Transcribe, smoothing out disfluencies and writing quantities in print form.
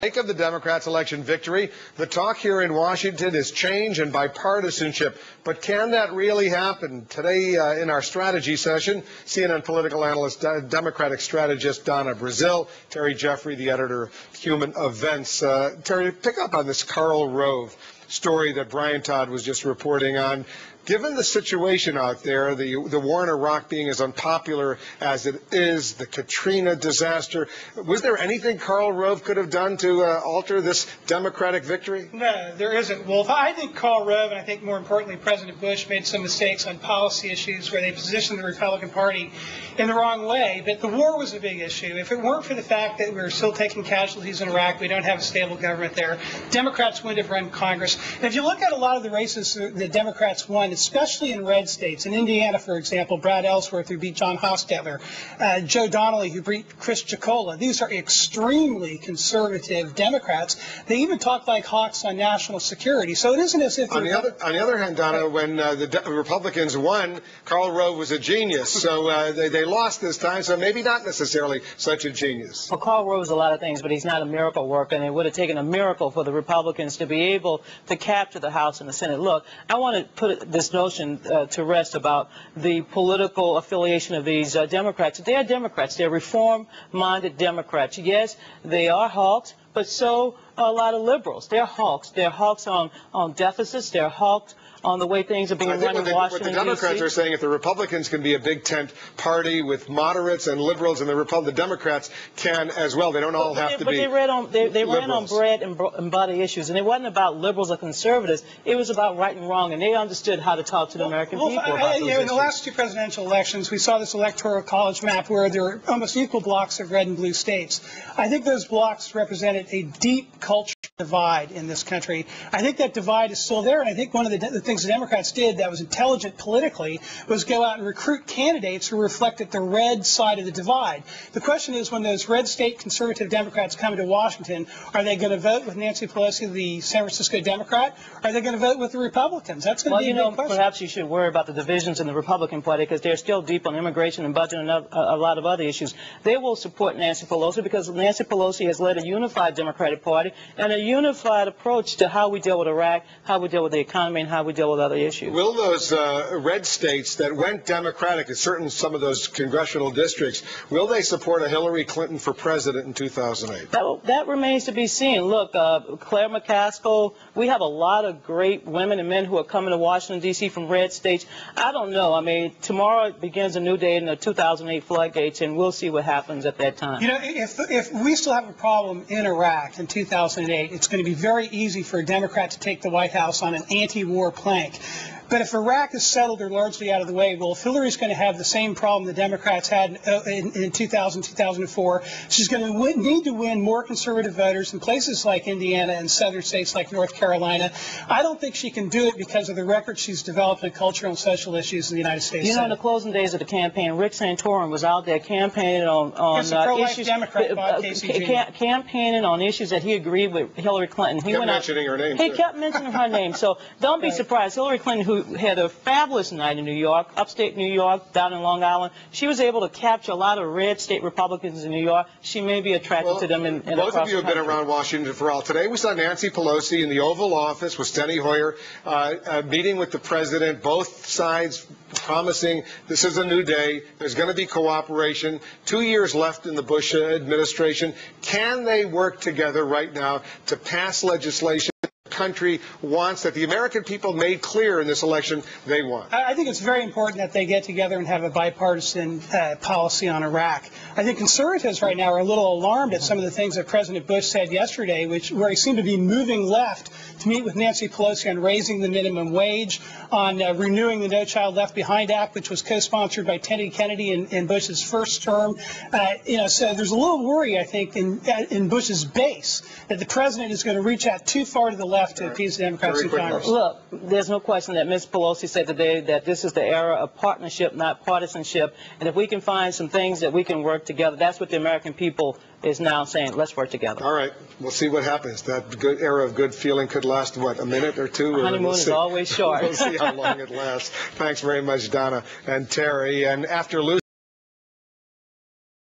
Wake of the Democrats' election victory, the talk here in Washington is change and bipartisanship. But can that really happen? Today in our strategy session, CNN political analyst, Democratic strategist Donna Brazil, Terry Jeffrey, the editor of Human Events. Terry, pick up on this Karl Rove story that Brian Todd was just reporting on. Given the situation out there, the war in Iraq being as unpopular as it is, the Katrina disaster, was there anything Karl Rove could have done to alter this Democratic victory? No, there isn't, Wolf. I think Karl Rove, and I think more importantly President Bush, made some mistakes on policy issues where they positioned the Republican Party in the wrong way. But the war was a big issue. If it weren't for the fact that we're still taking casualties in Iraq, we don't have a stable government there, Democrats wouldn't have run Congress. And if you look at a lot of the races the Democrats won, especially in red states. In Indiana, for example, Brad Ellsworth, who beat John Hostetler, Joe Donnelly, who beat Chris Chicola. These are extremely conservative Democrats. They even talk like hawks on national security. So it isn't as if... On the other hand, Donna, when the Republicans won, Karl Rove was a genius. So they lost this time, so maybe not necessarily such a genius. Well, Karl Rove is a lot of things, but he's not a miracle worker, and it would have taken a miracle for the Republicans to be able to capture the House and the Senate. Look, I want to put this notion to rest about the political affiliation of these Democrats. They are Democrats. They're reform-minded Democrats. Yes, they are hawks, but so are a lot of liberals. They're hawks. They're hawks on deficits. They're hawks on the way things are being run in Washington, what the Democrats are saying, if the Republicans can be a big tent party with moderates and liberals, and the Democrats can as well. They don't all have to be. But they ran on bread and butter issues, and it wasn't about liberals or conservatives. It was about right and wrong, and they understood how to talk to the American people about those issues. In the last two presidential elections, we saw this electoral college map where there were almost equal blocks of red and blue states. I think those blocks represented a deep cultural divide in this country. I think that divide is still there, and I think one of the things the Democrats did that was intelligent politically was go out and recruit candidates who reflected the red side of the divide. The question is, when those red state conservative Democrats come to Washington, are they going to vote with Nancy Pelosi, the San Francisco Democrat, or are they going to vote with the Republicans? That's going to be a big question. Perhaps you should worry about the divisions in the Republican Party because they're still deep on immigration and budget and a lot of other issues. They will support Nancy Pelosi because Nancy Pelosi has led a unified Democratic Party and a unified approach to how we deal with Iraq, how we deal with the economy, and how we deal with other issues. Will those red states that went Democratic in some of those congressional districts, will they support a Hillary Clinton for president in 2008? That remains to be seen. Look, Claire McCaskill, we have a lot of great women and men who are coming to Washington, D.C. from red states. I don't know. I mean, tomorrow begins a new day in the 2008 floodgates, and we'll see what happens at that time. You know, if we still have a problem in Iraq in 2008, it's going to be very easy for a Democrat to take the White House on an anti-war plank. But if Iraq is settled or largely out of the way, well, if Hillary's going to have the same problem the Democrats had in 2000, 2004, she's going to need to win more conservative voters in places like Indiana and southern states like North Carolina. I don't think she can do it because of the record she's developed in cultural and social issues in the United States. You know, in the closing days of the campaign, Rick Santorum was out there campaigning on issues, campaigning on issues that he agreed with Hillary Clinton. He kept mentioning her name. He kept mentioning her name. So don't be surprised. Hillary Clinton, who had a fabulous night in New York, upstate New York, down in Long Island. She was able to capture a lot of red state Republicans in New York. She may be attracted to them in both of you have been around Washington for a while. Today we saw Nancy Pelosi in the Oval Office with Steny Hoyer meeting with the president, both sides promising this is a new day. There's going to be cooperation. 2 years left in the Bush administration. Can they work together right now to pass legislation country wants, that the American people made clear in this election they want? I think it's very important that they get together and have a bipartisan policy on Iraq. I think conservatives right now are a little alarmed at some of the things that President Bush said yesterday, where he seemed to be moving left to meet with Nancy Pelosi on raising the minimum wage, on renewing the No Child Left Behind Act, which was co-sponsored by Teddy Kennedy in Bush's first term. So there's a little worry, I think, in Bush's base that the president is going to reach out too far to the left to appease the Democrats in Congress. Look, there's no question that Ms. Pelosi said today that this is the era of partnership, not partisanship. And if we can find some things that we can work together, that's what the American people is now saying. Let's work together. All right. We'll see what happens. That good era of good feeling could last, what, a minute or two? A honeymoon is always short. We'll see how long it lasts. Thanks very much, Donna and Terry. And after losing